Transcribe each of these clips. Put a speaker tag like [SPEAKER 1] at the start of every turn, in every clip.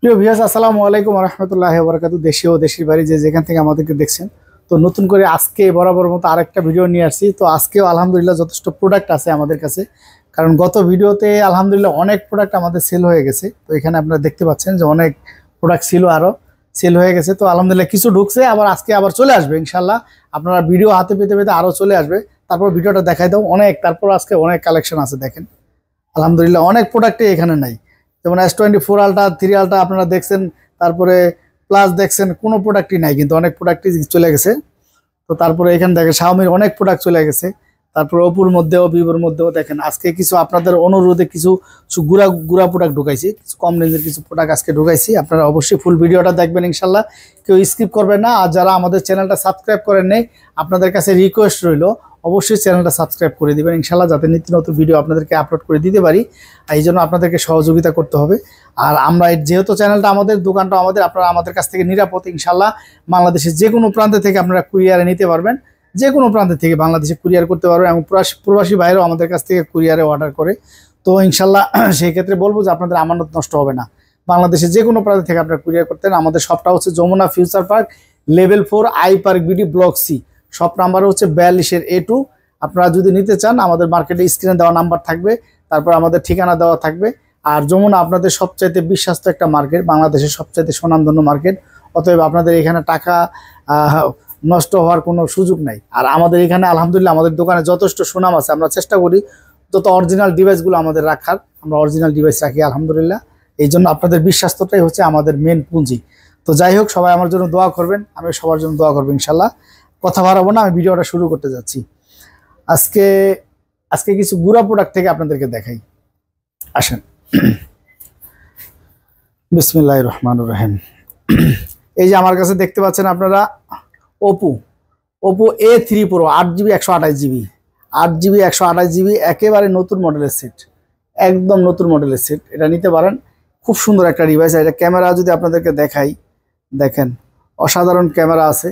[SPEAKER 1] প্রিয় ভিউয়ার্স, আসসালামু আলাইকুম ওয়া রাহমাতুল্লাহি ওয়া বারাকাতুহু। দেশীয় ও দেশের বাইরে যে যেখান থেকে আমাদেরকে দেখছেন, তো নতুন করে আজকে বরাবর মতো আরেকটা ভিডিও নিয়ে আসছি। তো আজকেও আলহামদুলিল্লাহ যথেষ্ট প্রোডাক্ট আছে আমাদের কাছে, কারণ গত ভিডিওতে আলহামদুলিল্লাহ অনেক প্রোডাক্ট আমাদের সেল হয়ে গেছে। তো এখানে আপনারা দেখতে পাচ্ছেন যে অনেক প্রোডাক্ট ছিল, আরও সেল হয়ে গেছে। তো আলহামদুলিল্লাহ কিছু ঢুকছে, আবার আজকে আবার চলে আসবে ইনশাল্লাহ। আপনারা ভিডিও হাতে পেতে পেতে আরও চলে আসবে। তারপর ভিডিওটা দেখাই দাও অনেক, তারপর আজকে অনেক কালেকশন আছে। দেখেন আলহামদুলিল্লাহ অনেক প্রোডাক্টই এখানে নাই, যেমন S24 আলট্রা, 3 আলট্রা আপনারা দেখছেন, তারপরে প্লাস দেখছেন, কোনো প্রোডাক্টই নাই, কিন্তু অনেক প্রোডাক্টই চলে গেছে। তো তারপরে এখানে দেখেন শাওমির অনেক প্রোডাক্ট চলে গেছে। তারপরে ওপোর মধ্যেও, ভিভোর মধ্যেও দেখেন আজকে কিছু আপনাদের অনুরোধে কিছু গুড়া প্রোডাক্ট ঢুকাইছি, কিছু কম রেঞ্জের কিছু প্রোডাক্ট আজকে ঢুকাইছি। আপনারা অবশ্যই ফুল ভিডিওটা দেখবেন ইনশাল্লাহ, কেউ স্কিপ করবেন না। আর যারা আমাদের চ্যানেলটা সাবস্ক্রাইব করেন নাই, আপনাদের কাছে রিকোয়েস্ট রইল অবশ্যই চ্যানেলটা সাবস্ক্রাইব করে দিবেন ইনশাল্লাহ, যাতে নিত্য নতুন ভিডিও আপনাদেরকে আপলোড করে দিতে পারি। এই জন্য আপনাদেরকে সহযোগিতা করতে হবে। আর আমরা যেহেতু চ্যানেলটা আমাদের, দোকানটা আমাদের, আপনারা আমাদের কাছ থেকে নিরাপদ ইনশাল্লাহ বাংলাদেশের যে কোনো প্রান্ত থেকে আপনারা কুরিয়ারে নিতে পারবেন, যে কোনো প্রান্ত থেকে বাংলাদেশে কুরিয়ার করতে পারবেন, এবং প্রবাসী ভাইরাও আমাদের কাছ থেকে কুরিয়ারে অর্ডার করে। তো ইনশাল্লাহ সেই ক্ষেত্রে বলবো যে আপনাদের আমানত নষ্ট হবে না। বাংলাদেশে যে কোনো প্রান্ত থেকে আপনারা কুরিয়ার করতেন। আমাদের শপটা হচ্ছে Jamuna future park, level 4, I park BD, block C. Shop number হচ্ছে 42 A2। আপনারা যদি নিতে চান, আমাদের মার্কেটে স্ক্রিনে দেওয়া নাম্বার থাকবে, তারপর আমাদের ঠিকানা দেওয়া থাকবে। আর যমুনা আপনাদের সবচাইতে বিশ্বাস্ত একটা মার্কেট, বাংলাদেশের সবচাইতে সুনামধন্য মার্কেট। অতএব আপনাদের এখানে টাকা নষ্ট হওয়ার কোনো সুযোগ নাই। আর আমাদের এখানে আলহামদুলিল্লাহ আমাদের দোকানে যথেষ্ট সুনাম আছে। আমরা চেষ্টা করি যত অরিজিনাল ডিভাইসগুলো আমাদের রাখার, আমরা অরিজিনাল ডিভাইস রাখি আলহামদুলিল্লাহ। এই জন্য আপনাদের বিশ্বাস্তটাই হচ্ছে আমাদের মেন পুঁজি। তো যাই হোক, সবাই আমার জন্য দোয়া করবেন, আমি সবার জন্য দোয়া করবো ইনশাল্লাহ। কথা বাড়াবো না, আমি ভিডিওটা শুরু করতে যাচ্ছি। আজকে কিছু গুড়া প্রোডাক্ট থেকে আপনাদেরকে দেখাই, আসেন। বিসমিল্লাহির রহমানির রহিম। এই যে আমার কাছে দেখতে পাচ্ছেন আপনারা Oppo A3 Pro 8GB 128GB, 8GB 128GB, একেবারে নতুন মডেলের সেট, একদম নতুন মডেলের সেট। এটা নিতে পারেন, খুব সুন্দর একটা ডিভাইস। এটা ক্যামেরা যদি আপনাদেরকে দেখাই, দেখেন অসাধারণ ক্যামেরা আছে।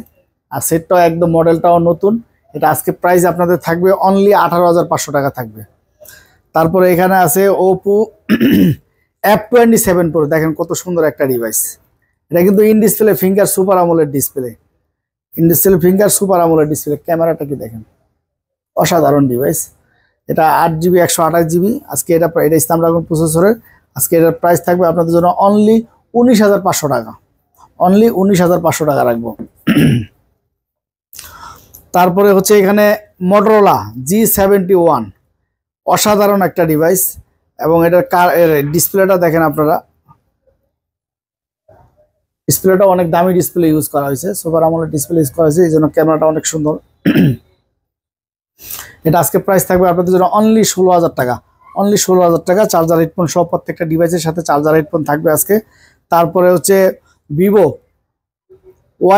[SPEAKER 1] আর সেটটাও একদম, মডেলটাও নতুন। এটা আজকে প্রাইস আপনাদের থাকবে অনলি 18,500 টাকা থাকবে। তারপরে এখানে আছে ওপো F27 Pro, দেখেন কত সুন্দর একটা ডিভাইস। এটা কিন্তু in display finger super AMOLED display, in display finger super AMOLED display. ক্যামেরাটা কি দেখেন, অসাধারণ ডিভাইস। এটা 8GB 128GB। আজকে এটা স্ন্যাপড্রাগন প্রসেসরের। আজকে এটার প্রাইস থাকবে আপনাদের জন্য অনলি 19,500 টাকা, অনলি 19,500 টাকা রাখবো। তারপরে হচ্ছে এখানে মোটরোলা G71, অসাধারণ একটা ডিভাইস। এবং এটার ডিসপ্লেটা দেখেন আপনারা, ডিসপ্লেটা অনেক দামি ডিসপ্লে ইউজ করা হয়েছে, সুপার আমোলেড ডিসপ্লে ইউজ করা হয়েছে, এই জন্য ক্যামেরাটা অনেক সুন্দর। এটা আজকে প্রাইস থাকবে আপনাদের জন্য অনলি 16,000 টাকা, অনলি 16,000 টাকা। চার্জার হেডফোন সহ প্রত্যেকটা ডিভাইসের সাথে চার্জার হেডফোন থাকবে আজকে। তারপরে হচ্ছে ভিভো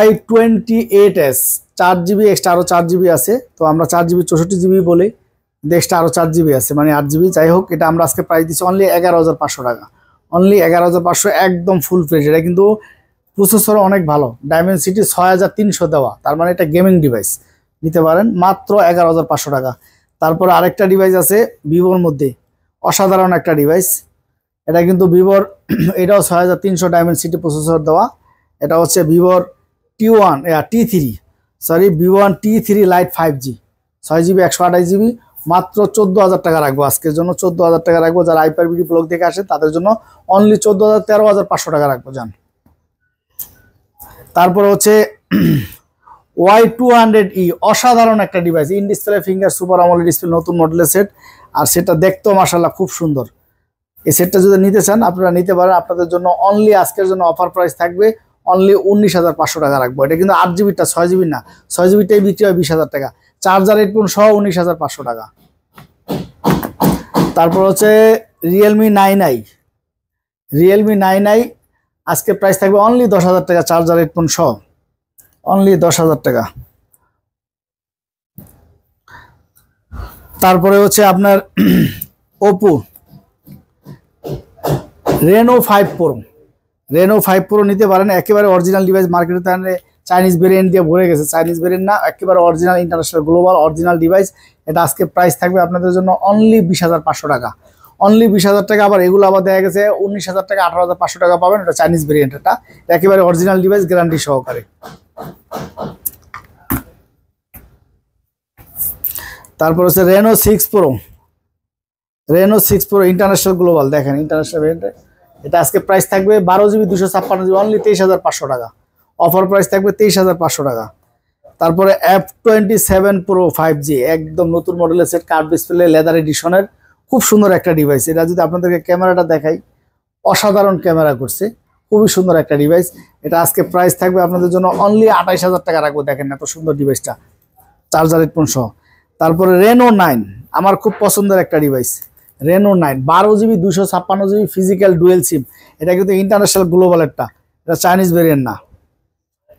[SPEAKER 1] Y28s, 4GB এক্সট্রা, আরও 4GB আছে। তো আমরা 4GB 64GB বলি, এক্সট্রা আরও 4GB আছে, মানে 8GB। যাই হোক, এটা আমরা আজকে প্রাইস দিচ্ছি অনলি 11,500 টাকা, অনলি 11,500, একদম ফুল ফ্রেশ। এটা কিন্তু প্রসেসর অনেক ভালো, ডায়মেনসিটি 6300 দেওয়া, তার মানে এটা গেমিং ডিভাইস, নিতে পারেন মাত্র 11,500 টাকা। তারপর আরেকটা ডিভাইস আছে ভিভোর মধ্যে, অসাধারণ একটা ডিভাইস। এটা কিন্তু ভিভোর, এটাও 6300 ডায়মেনসিটি প্রসেসর দেওয়া। এটা হচ্ছে ভিভোর Vivo T3 light 5G, 6GB 128GB, মাত্র 14,000 টাকা রাখবো আজকের জন্য, 14,000 টাকা রাখবো। যারা আইপার বিডি ব্লগ দেখে আসে তাদের জন্য অনলি 13,500 টাকা রাখবো যান। তারপর হচ্ছে Y200E, অসাধারণ একটা device, in display finger super AMOLED display, নতুন মডেলের সেট। আর সেটা দেখতেও মাশাআল্লাহ খুব সুন্দর। এই সেটটা যদি নিতে চান আপনারা নিতে পারেন। আপনাদের জন্য অনলি আজকের জন্য অফার প্রাইস থাকবে অনলি 19,500 টাকা রাখবো। এটা কিন্তু 8GBটা, 6GB না, 6GBটাই বিক্রি হয় 20,000 টাকা, চার্জার হেডফোন সহ 19,500 টাকা। তারপর হচ্ছে রিয়েলমি 9i, আজকে প্রাইস থাকবে অনলি 10,000 টাকা, চার্জার হেডফোন সহ, অনলি 10,000 টাকা। তারপরে হচ্ছে আপনার ওপো Reno 5 Pro নিতে পারেন, একেবারে অরিজিনাল ডিভাইস। মার্কেটে তাহলে চাইনিজ ভেরিয়েন্ট দিয়ে ভরে গেছে, চাইনিজ ভেরিয়েন্ট না, একেবারে original international global original device. এটা আজকে প্রাইস থাকবে আপনাদের জন্য অনলি 20,500 টাকা, অনলি 20,000 টাকা। আবার এগুলো আবার দেখা গেছে 19,000 টাকা, 18,500 টাকা পাবেন। এটা চাইনিজ ভেরিয়েন্ট, এটা একেবারে অরিজিনাল ডিভাইস, গ্যারান্টি সহকারে। তারপর হচ্ছে Reno 6 pro, Reno 6 pro international global, দেখেন ইন্টারন্যাশনাল ভেরিয়েন্ট। এটা আজকে প্রাইস থাকবে 12GB 256GB অনলি 23,500 টাকা। অফার প্রাইস থাকবে 23,500 টাকা। তারপরে F27 প্রো 5G একদম নতুন মডেলের সেট, কার্ভ ডিসপ্লে, লেদার এডিশনের, খুব সুন্দর একটা ডিভাইস। এটা যদি আপনাদেরকে ক্যামেরাটা দেখাই, অসাধারণ ক্যামেরা করছে, খুবই সুন্দর একটা ডিভাইস। এটা আজকে প্রাইস থাকবে আপনাদের জন্য অনলি 28,000 টাকা রাখবো। দেখেন এত সুন্দর ডিভাইসটা, চার্জার হেডফোন সহ। তারপরে রেনো 9, আমার খুব পছন্দের একটা device, Reno 9 12GB 256GB physical dual SIM. এটা কিন্তু ইন্টারন্যাশনাল গ্লোবাল, একটা এটা চাইনিজ ভেরিয়েন্ট না,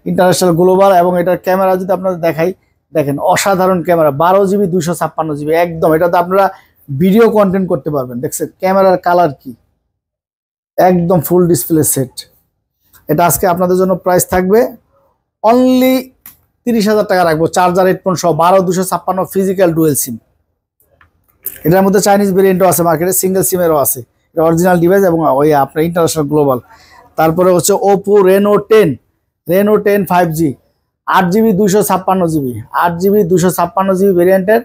[SPEAKER 1] ইন্টারন্যাশনাল গ্লোবাল। এবং এটার ক্যামেরা যদি আপনাদের দেখাই, দেখেন অসাধারণ ক্যামেরা, 12GB 256GB একদম। এটাতে আপনারা ভিডিও কন্টেন্ট করতে পারবেন। দেখছেন ক্যামেরার কালার কি, একদম ফুল ডিসপ্লে সেট। এটা আজকে আপনাদের জন্য প্রাইস থাকবে অনলি 30,000 টাকা রাখবো, চার্জার হেডফোন সহ, 12/256 ফিজিক্যাল ডুয়েল সিম। এটার মধ্যে চাইনিজ ভেরিয়েন্টও আছে মার্কেটে, সিঙ্গেল সিমেরও আছে। এটা অরিজিনাল ডিভাইস এবং ওই আপনার ইন্টারন্যাশনাল গ্লোবাল। তারপরে হচ্ছে Oppo Reno 10, Reno 10 5G 8GB 256GB, 8GB 256GB ভেরিয়েন্টের।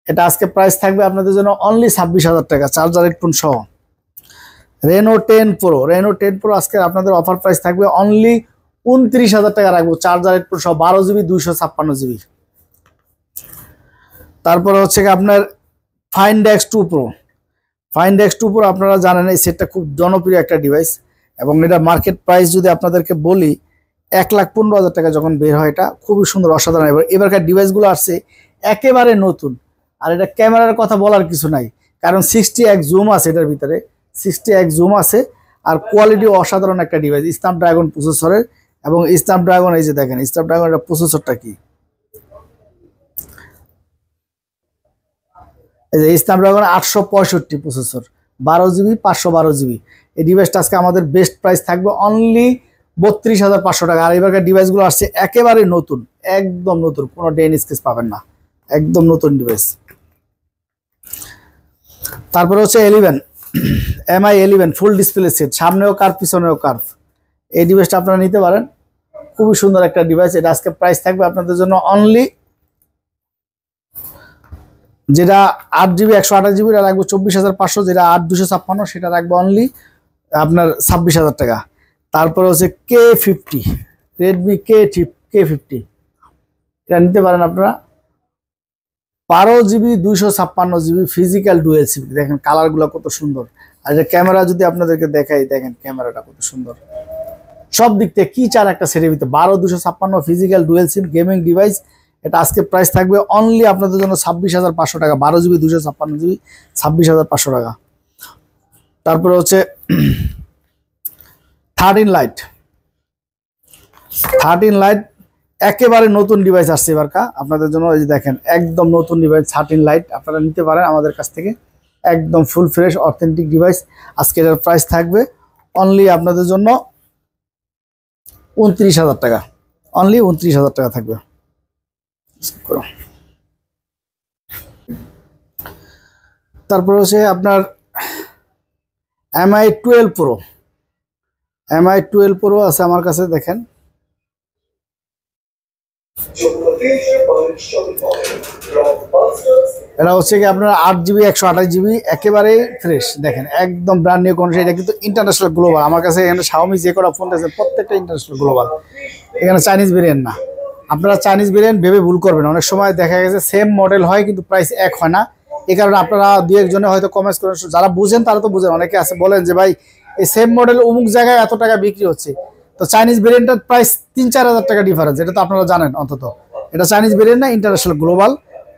[SPEAKER 1] এটা আজকে প্রাইস থাকবে আপনাদের জন্য অনলি 26,000 টাকা, চার্জার হেডফোন সহ। রেনো 10 প্রো, রেনো 10 প্রো আজকে আপনাদের অফার প্রাইস থাকবে অনলি 29,000 টাকা রাখবো, চার্জার হেডফোন সহ, 12GB 256GB। তারপরে হচ্ছে আপনার Find X2 Pro, Find X2 Pro আপনারা জানেন এই সেটটা খুব জনপ্রিয় একটা ডিভাইস। এবং এটা মার্কেট প্রাইস যদি আপনাদেরকে বলি 1,15,000 টাকা যখন বের হয়, এটা খুবই সুন্দর অসাধারণ। এবারকার ডিভাইসগুলো আসছে একেবারে নতুন। আর এটা ক্যামেরার কথা বলার কিছু নাই, কারণ 60x জুম আছে এটার ভিতরে, 60x জুম আছে। আর কোয়ালিটি অসাধারণ একটা ডিভাইস, স্ন্যাপড্রাগন প্রসেসরের। এবং স্ন্যাপড্রাগন, এই যে দেখেন স্ন্যাপড্রাগনের প্রসেসরটা কি, এই যে স্ন্যাপড্রাগন 865 প্রসেসর, 12GB 512GB। এই ডিভাইসটা আজকে আমাদের বেস্ট প্রাইস থাকবে অনলি 32,500 টাকা। আর এবারকার ডিভাইসগুলো আসছে একেবারে নতুন, একদম নতুন, কোনো ডেন স্কেচ পাবেন না, একদম নতুন ডিভাইস। তারপরে হচ্ছে 11 MI 11 ফুল ডিসপ্লে সেট, সামনেও কার্ভ পিছনেও কার্ভ। এই ডিভাইসটা আপনারা নিতে পারেন, খুবই সুন্দর একটা ডিভাইস। এটা আজকে প্রাইস থাকবে আপনাদের জন্য অনলি, যেটা 8GB 128GB এটা রাখবো 24,500, যেটা 8/256 সেটা রাখবো অনলি আপনার 26,000 টাকা। তারপরে হচ্ছে K50, রেডমি K50 এটা নিতে পারেন আপনারা, 12GB 256GB ফিজিক্যাল ডুয়েল সিম। দেখেন কালারগুলো কত সুন্দর। আর এটা ক্যামেরা যদি আপনাদেরকে দেখাই, দেখেন ক্যামেরাটা কত সুন্দর, সব দিক থেকে কি চার একটা সেটের ভিতরে। 12/256 ফিজিক্যাল ডুয়েল সিম গেমিং ডিভাইস। এটা আজকে প্রাইস থাকবে অনলি আপনাদের জন্য 26,500 টাকা, 12GB 256GB 26,500 টাকা। তারপরে হচ্ছে 13 লাইট, 13 লাইট একেবারে নতুন ডিভাইস আসছে এবারকা আপনাদের জন্য। এই যে দেখেন একদম নতুন ডিভাইস 13 লাইট, আপনারা নিতে পারেন আমাদের কাছ থেকে, একদম ফুল ফ্রেশ অথেন্টিক ডিভাইস। আজকে এটার প্রাইস থাকবে অনলি আপনাদের জন্য 29,000 টাকা, অনলি 29,000 টাকা থাকবে। তারপর হচ্ছে আপনার MI 12 Pro, MI 12 Pro আছে আমার কাছে, দেখেন এটা হচ্ছে কি আপনার 8GB 128GB একেবারে ফ্রেশ। দেখেন একদম ব্র্যান্ড নিউ কন্ডিশন। এটা কিন্তু ইন্টারন্যাশনাল গ্লোবাল। আমার কাছে এখানে Xiaomi যে কটা ফোন আছে প্রত্যেকটা ইন্টারন্যাশনাল গ্লোবাল, এখানে চাইনিজ ভেরিয়েন্ট না। আপনারা চাইনিজ ভেরিয়েন্ট ভেবে ভুল করবেন, অনেক সময় দেখা গেছে সেম মডেল হয় কিন্তু প্রাইস এক হয় না। এই কারণে আপনারা দু একজনে হয়তো কমেন্টস করেন, যারা বুঝেন তারা তো বুঝেন, অনেকে আছে বলেন যে ভাই এই সেম মডেল অমুক জায়গায় এত টাকা বিক্রি হচ্ছে, তো চাইনিজ ভেরিয়েন্টের প্রাইস 3-4 হাজার টাকা ডিফারেন্স, এটা তো আপনারা জানেন অন্তত। এটা চাইনিজ ভেরিয়েন্ট না, ইন্টারন্যাশনাল গ্লোবাল।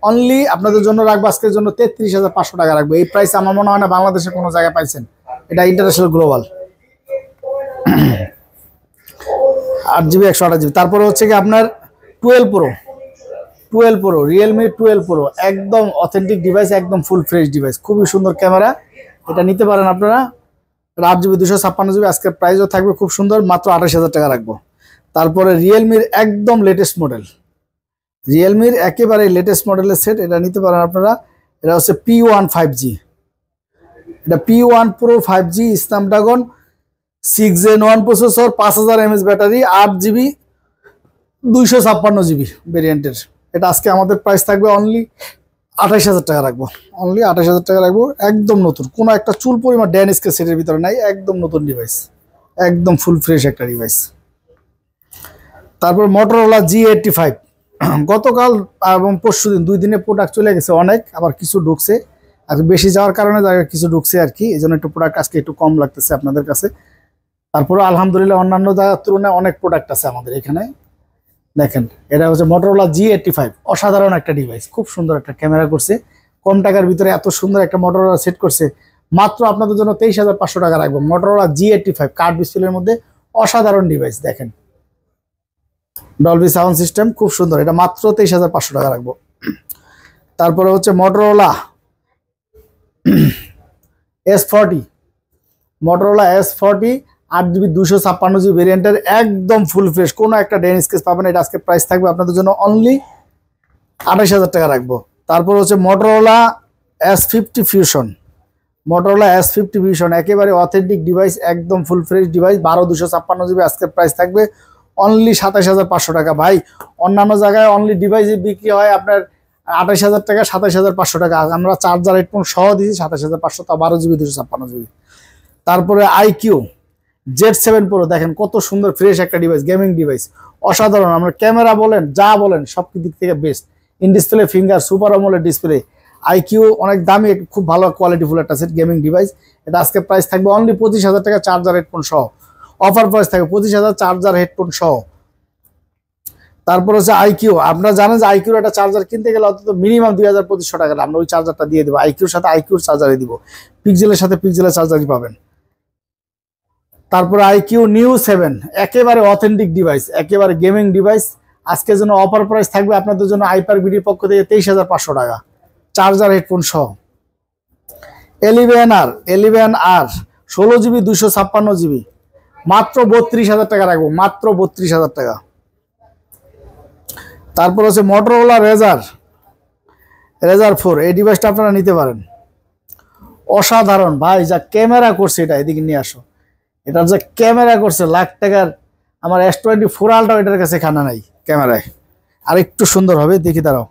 [SPEAKER 1] অনলি আপনাদের জন্য রাখবো আজকের জন্য 33,500 টাকা রাখবো। এই প্রাইস আমার মনে হয় না বাংলাদেশে কোনো জায়গায় পাইছেন, এটা ইন্টারন্যাশনাল গ্লোবাল। 8GB 128GB। তারপরে হচ্ছে কি আপনার 12 Pro, 12 Pro রিয়েলমি 12 Pro একদম অথেন্টিক ডিভাইস, একদম ফুল ফ্রেশ ডিভাইস, খুবই সুন্দর ক্যামেরা। এটা নিতে পারেন আপনারা, 8GB 256GB। আজকের প্রাইসও থাকবে খুব সুন্দর, মাত্র 28,000 টাকা রাখবো। তারপরে রিয়েলমির একদম লেটেস্ট মডেল, রিয়েলমির একেবারে লেটেস্ট মডেলের সেট, এটা নিতে পারেন আপনারা। এটা হচ্ছে P1 5G, এটা P1 Pro 5G Snapdragon 6Gen 1 processor, 5000 mAh battery, 8GB 256GB ভেরিয়েন্টের। এটা আজকে আমাদের প্রাইস থাকবে অনলি 28000 টাকা রাখবো, অনলি 28000 টাকা রাখবো। একদম নতুন, কোনো একটা চুল পরিমাণ ড্যানিশ সেটের ভিতরে নাই, একদম নতুন ডিভাইস, একদম ফুল ফ্রেশ একটা ডিভাইস। তারপর Motorola G85 গতকাল এবং পরশুদিন 2 দিনে প্রোডাক্ট চলে গেছে অনেক, আবার কিছু ঢুকছে, আর বেশি যাওয়ার কারণে কিছু ঢুকছে আর কি, এই জন্য একটু প্রোডাক্ট আজকে একটু কম লাগতেছে আপনাদের কাছে। তারপরে আলহামদুলিল্লাহ অন্যান্য জায়গার তুলনায় অনেক প্রোডাক্ট আছে আমাদের এখানে। দেখেন এটা হচ্ছে Motorola G85, অসাধারণ একটা ডিভাইস, খুব সুন্দর একটা ক্যামেরা করছে, কম টাকার ভিতরে এত সুন্দর একটা Motorola সেট করছে। মাত্র আপনাদের জন্য 23500 টাকা রাখবো। Motorola G85 কার্ড ডিসপ্লের মধ্যে অসাধারণ ডিভাইস, দেখেন ডলবি সাউন্ড সিস্টেম, খুব সুন্দর, এটা মাত্র 23500 টাকা রাখবো। তারপরে হচ্ছে Motorola S40 8GB 256GB ভেরিয়েন্টের, একদম ফুল ফ্রেশ, কোনো একটা ডেন স্কেচ পাবেন। এটা আজকে প্রাইস থাকবে আপনাদের জন্য অনলি 28000 টাকা রাখবো। তারপর হচ্ছে Motorola S50 Fusion, একেবারে অথেন্টিক ডিভাইস, একদম ফুল ফ্রেশ ডিভাইস, 12 256GB। আজকে প্রাইস থাকবে অনলি 27500 টাকা। ভাই অন্যান্য জায়গায় অনলি ডিভাইসে বিক্রি হয় আপনার 28000 টাকা, 27500 টাকা, আমরা চার্জার হেডফোন সহ দিয়েছি 27500, তা 12GB 256GB। তারপরে IQ Z7 Pro, দেখেন কত সুন্দর ফ্রেশ একটা ডিভাইস, গেমিং ডিভাইস, অসাধারণ। আমরা ক্যামেরা বলেন যা বলেন সব দিক থেকে best, in display finger, super AMOLED display, IQ অনেক দামি, খুব ভালো কোয়ালিটি ফুল একটা সেট গেমিং ডিভাইস। এটা আজকে প্রাইস থাকবে অনলি 25000 টাকা, চার্জার হেডফোন সহ, অফার প্রাইস থাকবে 25000 চার্জার হেডফোন সহ। তারপর হচ্ছে IQ, আপনারা জানেন যে IQ একটা চার্জার কিনতে গেলে অন্তত মিনিমাম 2200 টাকা, আমরা ওই চার্জারটা দিয়ে দেবো, IQর সাথে IQর চার্জারই দিব, পিক্সেলের সাথে পিক্সেলের চার্জারই পাবেন। তারপরে IQ Neo 7, একেবারে অথেন্টিক ডিভাইস, একেবারে গেমিং ডিভাইস। আজকের জন্য অফার প্রাইস থাকবে আপনাদের জন্য হাইপার বিডির পক্ষ থেকে 23500 টাকা, চার্জার হেডফোন সহ। 11R 16GB 256GB, মাত্র 32000 টাকা রাখবো, মাত্র 32000 টাকা। তারপর হচ্ছে Motorola Razr 4, এই ডিভাইসটা আপনারা নিতে পারেন, অসাধারণ ভাই, যা ক্যামেরা করছে, এটা এদিকে নিয়ে আসো, এটার যে ক্যামেরা করছে লাখ টাকার, আমার S24 Ultra এটার কাছে খানা নাই ক্যামেরায়, আর একটু সুন্দর হবে, দেখি দাঁড়াও,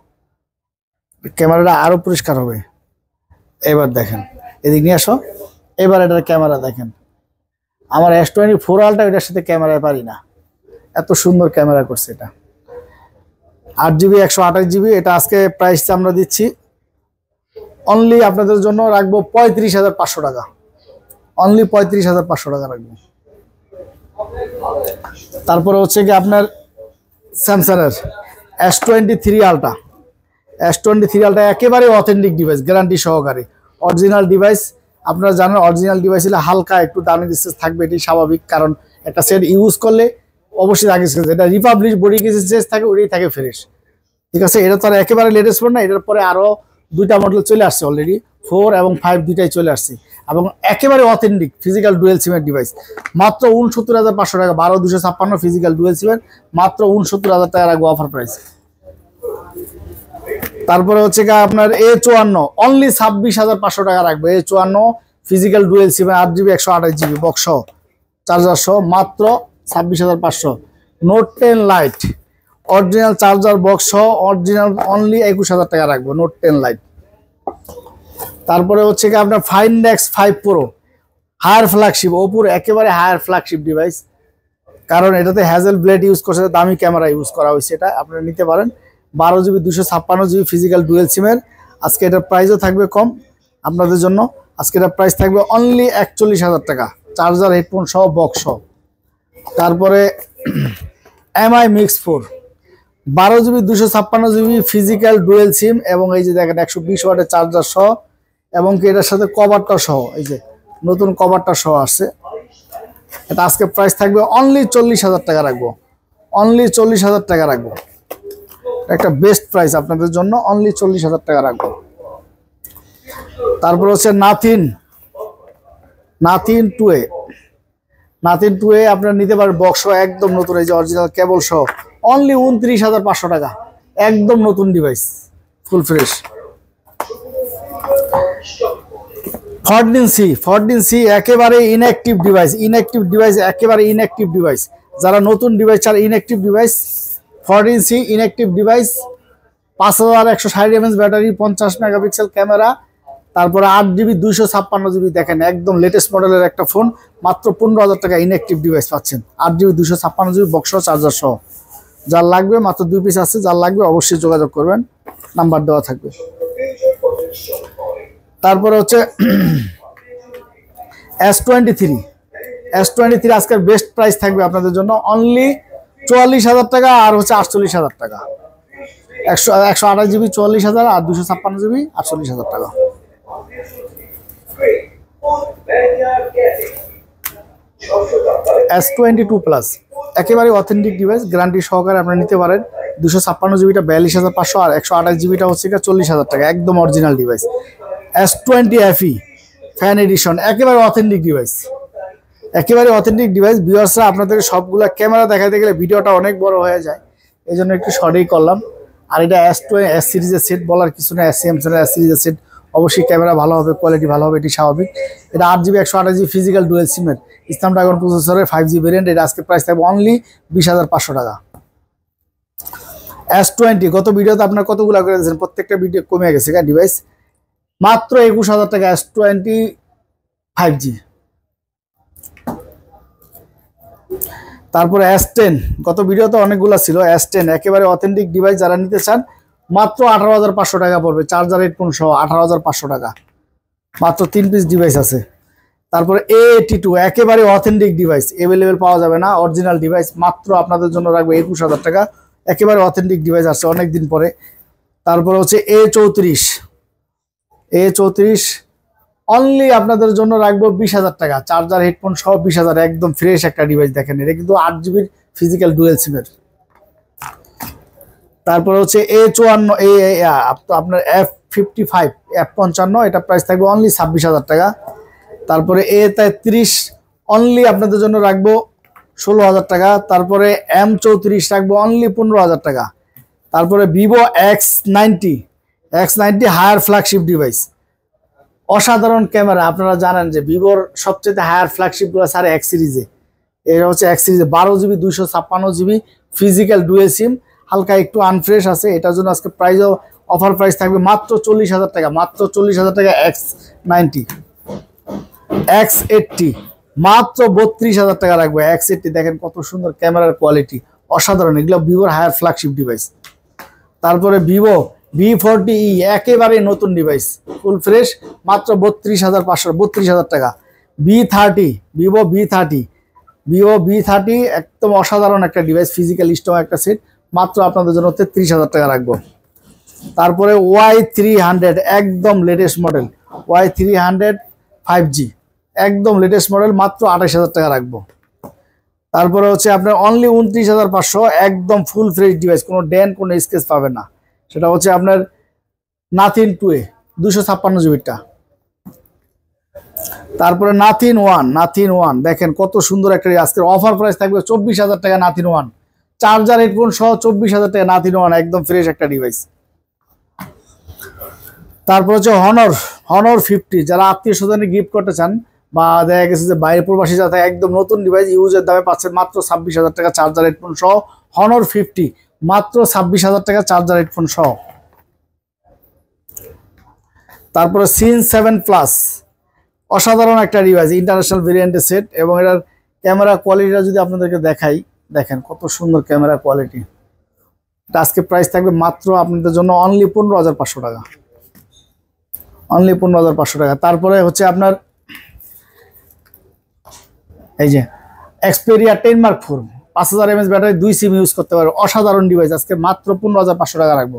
[SPEAKER 1] ক্যামেরাটা আরো পরিষ্কার হবে। এবার দেখেন, এদিক নিয়ে আসো, এবার এটার ক্যামেরা দেখেন, আমার S24 Ultra এটার সাথে ক্যামেরায় পারি না, এত সুন্দর ক্যামেরা করছে এটা। 8GB 128GB, এটা আজকে প্রাইস আমরা দিচ্ছি অনলি আপনাদের জন্য রাখবো 35500 টাকা, অনলি 35500 টাকা রাখবো। তারপরে হচ্ছে কি আপনার স্যামসাংয়ের S23 Ultra, একেবারে অথেন্টিক ডিভাইস, গ্যারান্টি সহকারে অরিজিনাল ডিভাইস। আপনারা জানেন অরিজিনাল ডিভাইস হলে হালকা একটু দামি ডিসপ্লে থাকবে, এটি স্বাভাবিক, কারণ একটা সেট ইউজ করলে অবশ্যই আগে এটা রিপাবলিশ বডি কিছু চেঞ্জ থাকে, ওটাই থাকে ফ্রেশ, ঠিক আছে। এটা তো আর একেবারে লেটেস্ট ফোন না, এটার পরে আরো 2টা মডেল চলে আসছে অলরেডি, 4 এবং 5 দুইটাই চলে আসছে, এবং একেবারে অথেন্টিক ফিজিক্যাল ডুয়েল সিমের ডিভাইস, মাত্র 69500 টাকা, 12256 ফিজিক্যাল ডুয়েল সিমের, মাত্র 69000 টাকা রাখবো অফার প্রাইস। তারপরে হচ্ছে কি আপনার A54, অনলি 26500 টাকা রাখবো, A54 ফিজিক্যাল ডুয়েল সিমের, 8GB 128GB বক্স সহ, চার্জার সহ, মাত্র 26500। Note 10 Lite original charger box সহ, অরিজিনাল, অনলি 21000 টাকা রাখবো, Note 10 Lite। তারপরে হচ্ছে কি আপনার Find X5 Pro, higher flagship, ওপোর একেবারে হায়ার ফ্ল্যাগশিপ ডিভাইস, কারণ এটাতে হ্যাজেল ব্লেড ইউজ করছে, দামি ক্যামেরা ইউজ করা হয়েছে, এটা আপনারা নিতে পারেন। 12GB 256GB ফিজিক্যাল ডুয়েল সিমের, আজকে এটার প্রাইসও থাকবে কম আপনাদের জন্য, আজকে এটার প্রাইস থাকবে অনলি 41000 টাকা, চার্জার হেডফোন সহ বক্স সহ। তারপরে MI Mix 4, 12GB 256GB physical dual SIM, এবং এই যে দেখেন 120 ওয়াটের চার্জার সহ, এবং কি এটার সাথে কভারটা সহ, এই যে নতুন কভারটা সহ আসছে। এটা আজকে প্রাইস থাকবে অনলি 40000 টাকা রাখবো, অনলি 40000 টাকা রাখবো, একটা বেস্ট প্রাইস আপনাদের জন্য, অনলি 40000 টাকা রাখবো। তারপর হচ্ছে Nothing 2A আপনারা নিতে পারেন বক্স সহ, একদম নতুন, এই যে অরিজিনাল কেবল সহ, অনলি 29500 টাকা, একদম নতুন ডিভাইস, ফুল ফ্রেশ। 14C একেবারে ইনঅ্যাক্টিভ ডিভাইস, একেবারে ইনঅ্যাক্টিভ ডিভাইস। যারা নতুন ডিভাইস আর inactive device, 14C inactive device, 5160 mAh battery, 50 megapixel camera, তারপরে 8GB 256GB। দেখেন একদম লেটেস্ট মডেলের একটা ফোন, মাত্র 15,000 টাকা ইনঅ্যাক্টিভ ডিভাইস পাচ্ছেন, 8GB 256GB বক্স চার্জার সহ। যার লাগবে মাত্র 2 পিস আছে, যার লাগবে অবশ্যই যোগাযোগ করবেন, নাম্বার দেওয়া থাকবে। তারপরে হচ্ছে S23 আজকের বেস্ট প্রাইস থাকবে আপনাদের জন্য, অনলি 44,000 টাকা আর হচ্ছে 48,000 টাকা। 128GB 44,000 আর 256GB 48,000 টাকা। S22 প্লাস একেবারে অথেন্টিক ডিভাইস, গ্যারান্টি সহকারে আপনারা নিতে পারেন। 256GBটা 42,500 আর 128GBটা হচ্ছে 40,000 টাকা, একদম original device. S20 FE fan addition, একেবারে অথেন্টিক ডিভাইস, ভিউয়ার্সরা আপনাদের সবগুলা ক্যামেরা দেখাতে গেলে ভিডিওটা অনেক বড় হয়ে যায়, এই জন্য একটু শর্টেই করলাম। আর এটা S সিরিজের সেট, বলার কিছু না, স্যামসাং S সিরিজের সেট, অবশ্যই ক্যামেরা ভালো হবে, কোয়ালিটি ভালো হবে, এটি স্বাভাবিক। এটা 8GB 128GB ফিজিক্যাল ডুয়েল সিমের স্ন্যাপড্রাগন প্রসেসরের 5G ভেরিয়েন্ট। এটা আজকে প্রাইস থাকবে অনলি 20,500 টাকা। S20 গত ভিডিওতে আপনার কতগুলো করে দিয়েছেন, প্রত্যেকটা ভিডিও কমে গেছে ডিভাইস, মাত্র 21,000 টাকা S20 5G। তারপরে S10 গত ভিডিওতে অনেকগুলো ছিল, S10 একেবারে অথেন্টিক ডিভাইস, যারা নিতে চান মাত্র 18,500 টাকা পড়বে, চার্জার হেডফোন সহ 18,500 টাকা, মাত্র 3 পিস ডিভাইস আছে। তারপরে A82 একেবারে অথেন্টিক ডিভাইস, অ্যাভেলেবেল পাওয়া যাবে না, অরিজিনাল ডিভাইস, মাত্র আপনাদের জন্য রাখবো 21,000 টাকা, একেবারে অথেন্টিক ডিভাইস আসছে অনেকদিন পরে। তারপরে হচ্ছে A34 অনলি আপনাদের জন্য রাখবো 20,000 টাকা, চার্জার হেডফোন সহ 20,000, একদম ফ্রেশ একটা ডিভাইস। দেখেন এটা কিন্তু 8GB ফিজিক্যাল ডুয়েল সিমের। তারপরে হচ্ছে A54 আপনার F55 এটা প্রাইস থাকবে অনলি 26,000 টাকা। তারপরে A33 অনলি আপনাদের জন্য রাখবো 16,000 টাকা। তারপরে M34 রাখবো অনলি 15,000 টাকা। তারপরে Vivo X90 higher flagship device, অসাধারণ ক্যামেরা। আপনারা জানেন যে ভিভোর সবচেয়ে হায়ার ফ্ল্যাগশিপগুলো সারে X সিরিজে, এটা হচ্ছে X সিরিজে 12GB 256GB ফিজিক্যাল ডুয়েল সিম, হালকা একটু আনফ্রেশ আছে, এটার জন্য আজকে প্রাইসও অফার প্রাইস থাকবে মাত্র 40,000 টাকা, মাত্র 40,000 টাকা। X80 মাত্র 32,000 টাকা রাখবো। X80 দেখেন কত সুন্দর ক্যামেরার কোয়ালিটি, অসাধারণ, এগুলো ভিভোর হায়ার ফ্ল্যাগশিপ ডিভাইস। তারপরে Vivo V40e একেবারে নতুন ডিভাইস, ফুল ফ্রেশ, মাত্র 32,000 টাকা। Vivo V30 একদম অসাধারণ একটা ডিভাইস, ফিজিক্যাল স্ট্রং একটা সেট, মাত্র আপনাদের জন্য 33,000 টাকা রাখবো। তারপরে Y300 একদম লেটেস্ট মডেল, Y300 5G একদম লেটেস্ট মডেল, মাত্র 28,000 টাকা রাখবো। তারপরে হচ্ছে আপনার অনলি 29,500 একদম ফুল ফ্রেশ ডিভাইস, কোনো ডেন্ট কোনো স্কেচ পাবেন না, সেটা হচ্ছে আপনার Nothing 2A 256GBটা। তারপরে Nothing One দেখেন কত সুন্দর একটা, আজকের অফার প্রাইস থাকবে 24,000 টাকা Nothing One, চার্জার হেডফোন সহ 24,000 টাকা Nothing One, একদম ফ্রেশ একটা ডিভাইস। তারপর হচ্ছে Honor 50, যারা আত্মীয় স্বজনে গিফট করতে চান বা দেখা গেছে যে বাইরে প্রবাসী যাতে, একদম নতুন ডিভাইস ইউজের দামে পাচ্ছেন মাত্র 26,000 টাকা চার্জার হেডফোন সহ। Honor 50 মাত্র 26,000 টাকা চার্জার হেডফোন সহ। তারপরে Scene 7 Plus অসাধারণ একটা ডিভাইস, ইন্টারন্যাশনাল ভেরিয়েন্টের সেট, এবং এটার ক্যামেরা কোয়ালিটিটা যদি আপনাদেরকে দেখাই, দেখেন কত সুন্দর ক্যামেরা কোয়ালিটি। এটা আজকে প্রাইস থাকবে মাত্র আপনাদের জন্য অনলি 15,500 টাকা, অনলি 15,500 টাকা। তারপরে হচ্ছে আপনার এই যে Xperia 10 Mark IV 5000 mAh battery, 2 SIM use করতে পারবে, অসাধারণ ডিভাইস, আজকে মাত্র 15,500 টাকা রাখবো।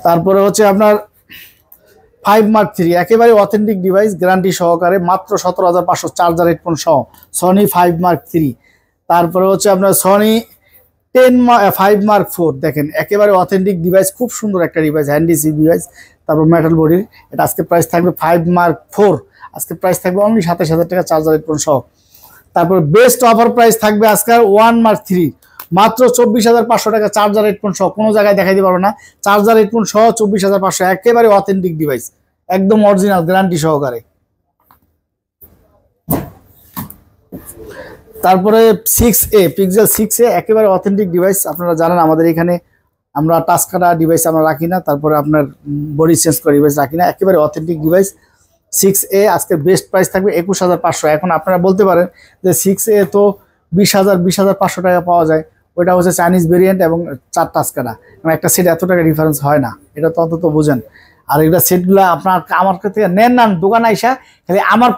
[SPEAKER 1] তারপরে হচ্ছে আপনার 5 Mark III একেবারে অথেন্টিক ডিভাইস, গ্যারান্টি সহকারে, মাত্র 17,500 চার্জার হেডফোন সহ, Sony 5 Mark III। তারপরে হচ্ছে আপনার Sony 5 Mark IV দেখেন একেবারে অথেন্টিক ডিভাইস, খুব সুন্দর একটা ডিভাইস, হ্যান্ডি সি ডিভাইস, তারপর মেটাল বডির। এটা আজকে প্রাইস থাকবে 5 Mark IV, আজকে প্রাইস থাকবে অনলি 27,000 টাকা চার্জার হেডফোন সহ। তারপর বেস্ট অফার প্রাইস থাকবে আজকে 1 Mark III, মাত্র 24,500 টাকা চার্জার হেডফোন সহ, কোনো জায়গায় দেখাইতে পারবো না, চার্জার হেডফোন সহ 24,500, একেবারে অথেন্টিক ডিভাইস, একদম অরিজিনাল গ্যারান্টি সহকারে। তারপরে 6A পিক্সেল 6A একেবারে অথেন্টিক ডিভাইস। আপনারা জানেন আমাদের এখানে আমরা টাচ কাটা ডিভাইস আমরা রাখি না, তারপরে আপনার বডি চেঞ্জ করা ডিভাইস রাখি না, একেবারে অথেন্টিক ডিভাইস 6A। আজকে বেস্ট প্রাইস থাকবে 21,500। এখন আপনারা বলতে পারেন যে 6A তো 20,500 টাকা পাওয়া যায়, ওইটা হচ্ছে চাইনিজ ভেরিয়েন্ট এবং 4 টাচ কাটা, মানে একটা সেট এত টাকা ডিফারেন্স হয় না, এটা তো অন্তত বোঝেন। আর এগুলা সেটগুলো আপনার আমার থেকে নেন না দোকানে আইসা খালি আমার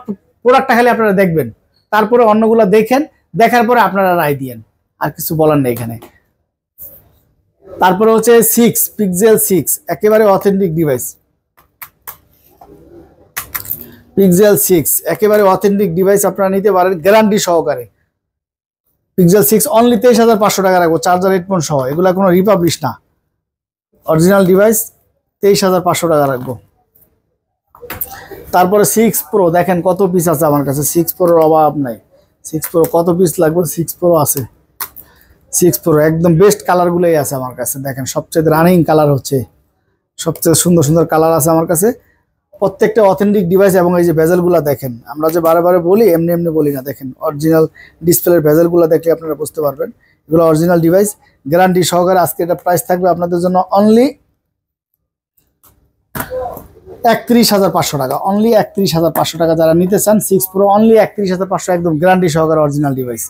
[SPEAKER 1] প্রোডাক্টটা খালি আপনারা দেখবেন, তারপরে অন্যগুলো দেখেন, দেখার পরে আপনারা রায় দিয়েন, আর কিছু বলার নেই এখানে। তারপরে হচ্ছে 6 পিক্সেল 6 একেবারে অথেন্টিক ডিভাইস, পিক্সেল 6 একেবারে অথেন্টিক ডিভাইস আপনারা নিতে পারেন গ্যারান্টি সহকারে। পিক্সেল 6 অনলি 23,500 টাকা রাখবো, চার্জার হেডফোন সহ, এগুলা কোনো রিপাবলিশ না, অরিজিনাল ডিভাইস 23,500 টাকা রাখবো। তারপরে 6 প্রো দেখেন কত পিস আছে আমার কাছে, 6 প্রোর অভাব নাই। 6 প্রো কত পিস লাগবে, 6 প্রো আছে, 6 প্রো একদম বেস্ট কালারগুলোই আছে আমার কাছে। দেখেন সবচেয়ে রানিং কালার হচ্ছে, সবচেয়ে সুন্দর সুন্দর কালার আছে আমার কাছে, প্রত্যেকটা অথেন্টিক ডিভাইস। এবং এই যে ভেজেলগুলো দেখেন, আমরা যে বারে বারে বলি এমনি এমনি বলি না, দেখেন অরিজিনাল ডিসপ্লের ভেজেলগুলো দেখলে আপনারা বুঝতে পারবেন এগুলো অরিজিনাল ডিভাইস গ্যারান্টি সহকারে। আজকে এটা প্রাইস থাকবে আপনাদের জন্য অনলি 31,500 টাকা, অনলি 31,500 টাকা। যারা নিতে চান 6 প্রো অনলি 31,500, একদম গ্যারান্টি সহকারে অরিজিনাল ডিভাইস।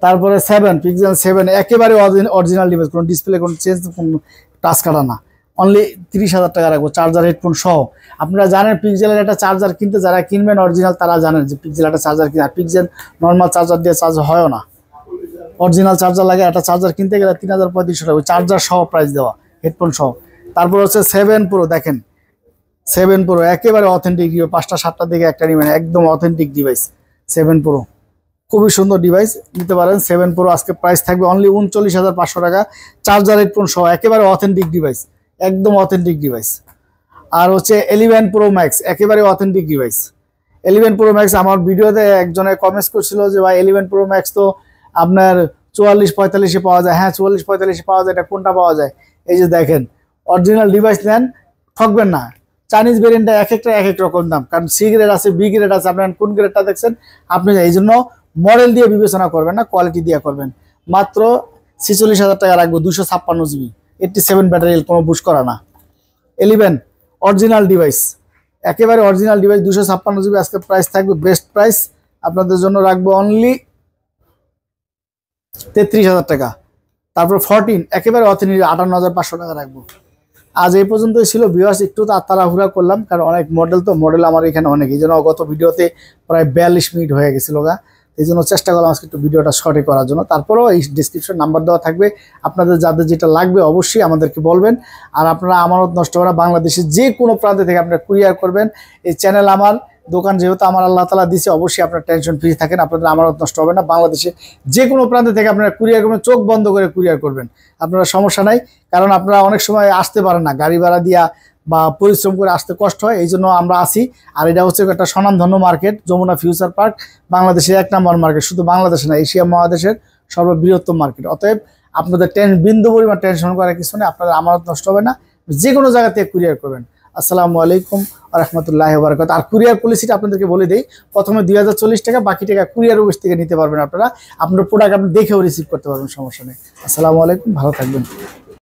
[SPEAKER 1] তারপরে 7 পিক্সেল 7 একেবারে অরিজিনাল ডিভাইস, কোনো ডিসপ্লে কোনো চেঞ্জ কোনো টাচ কাটা না, অনলি 30,000 টাকা রাখবো, চার্জার হেডফোন সহ। আপনারা জানেন পিক্সেলের একটা চার্জার কিনতে যারা কিনবেন অরিজিনাল তারা জানেন যে পিক্সেল একটা চার্জার কিনা, পিক্সেল নর্মাল চার্জার দিয়ে চার্জ হয়ও না, অরিজিনাল চার্জার লাগে। একটা চার্জার কিনতে গেলে 3,3500 টাকা, চার্জার সহ প্রাইস দেওয়া, হেডফোন সহ। তারপর হচ্ছে 7 প্রো দেখেন, 7 প্রো একেবারে অথেন্টিক, 5টা 7টার দিকে একটা নেবেন, একদম অথেন্টিক ডিভাইস 7 প্রো, খুবই সুন্দর ডিভাইস, নিতে পারেন। 7 প্রো আজকে প্রাইস থাকবে অনলি 39,500 টাকা, চার্জার হেডফোন সহ, একেবারে অথেন্টিক ডিভাইস, একদম অথেন্টিক ডিভাইস। আর হচ্ছে 11 প্রো ম্যাক্স একেবারে অথেন্টিক ডিভাইস। 11 প্রো ম্যাক্স আমার ভিডিওতে একজনে কমেন্টস করছিল যে ভাই 11 প্রো ম্যাক্স তো আপনার 44-45-এ পাওয়া যায়। হ্যাঁ 44-45-এ পাওয়া যায়, এটা কোনটা পাওয়া যায়? এই যে দেখেন অরিজিনাল ডিভাইস নেন, ঠকবেন না। চাইনিজ ভেরিয়েন্টটা এক একটা এক এক রকম দাম, কারণ সি গ্রেড আছে, বি গ্রেড আছে, আপনার কোন গ্রেডটা দেখছেন আপনি, এই জন্য মডেল দিয়ে বিবেচনা করবেন না, কোয়ালিটি দিয়ে করবেন। মাত্র 46,000 টাকা রাখবো, 256 জিবি, 87 ব্যাটারি, কোনো বুশ করা না। 11 অরিজিনাল ডিভাইস, একেবারে অরিজিনাল ডিভাইস, 256 জিবি, আজকে প্রাইস থাকবে বেস্ট প্রাইস আপনাদের জন্য রাখবো অনলি 33,000 টাকা। তারপর 14 একেবারে অথেন্টিক 58,500 টাকা রাখবো। আজ এই পর্যন্তই ছিল ভিউয়ার্স, একটু তাড়াহুড়া করলাম কারণ অনেক মডেল, তো মডেল আমার এখানে অনেক, এই জন্য গত ভিডিওতে প্রায় 42 মিনিট হয়ে গেছিল গা, এই জন্য চেষ্টা করলাম আজকে একটু ভিডিওটা শর্টে করার জন্য। তারপরেও এই ডিসক্রিপশন নাম্বার দেওয়া থাকবে, আপনাদের যাদের যেটা লাগবে অবশ্যই আমাদেরকে বলবেন। আর আপনারা আমানত নষ্ট করা বাংলাদেশের যে কোনো প্রান্ত থেকে আপনারা কুরিয়ার করবেন। এই চ্যানেল আমার, দোকান যেহেতু আমার আল্লাহ তাআলা দিয়েছে, অবশ্যই আপনার টেনশন ফ্রি থাকেন, আপনাদের আমানত নষ্ট হবে না। বাংলাদেশে যে কোনো প্রান্ত থেকে আপনারা কুরিয়ার করবেন, চোখ বন্ধ করে কুরিয়ার করবেন, আপনারা সমস্যা নাই। কারণ আপনারা অনেক সময় আসতে পারেন না, গাড়ি ভাড়া দিয়া বা পরিশ্রম করে আসতে কষ্ট হয়, এই জন্য আমরা আসি। আর এটা হচ্ছে একটা স্বনামধন্য মার্কেট, যমুনা ফিউচার পার্ক, বাংলাদেশের 1 নম্বর মার্কেট, শুধু বাংলাদেশে না এশিয়া মহাদেশের সর্ববৃহত্তম মার্কেট। অতএব আপনাদের বিন্দু পরিমাণ টেনশন করার কিছু নেই, আপনাদের আমানত নষ্ট হবে না, যে কোনো জায়গা থেকে কুরিয়ার করবেন। আসসালামু আলাইকুম ওয়া রাহমাতুল্লাহি ওয়া বারাকাতুহু। আর কুরিয়ার পলিসিটা আপনাদেরকে বলে দেই, প্রথমে 2040 টাকা, বাকি টাকা কুরিয়ার অফিস থেকে নিতে পারবেন আপনারা, আপনার প্রোডাক্ট আপনি দেখেও রিসিভ করতে পারবেন, সমস্যা নেই। আসসালামু আলাইকুম, ভালো থাকবেন।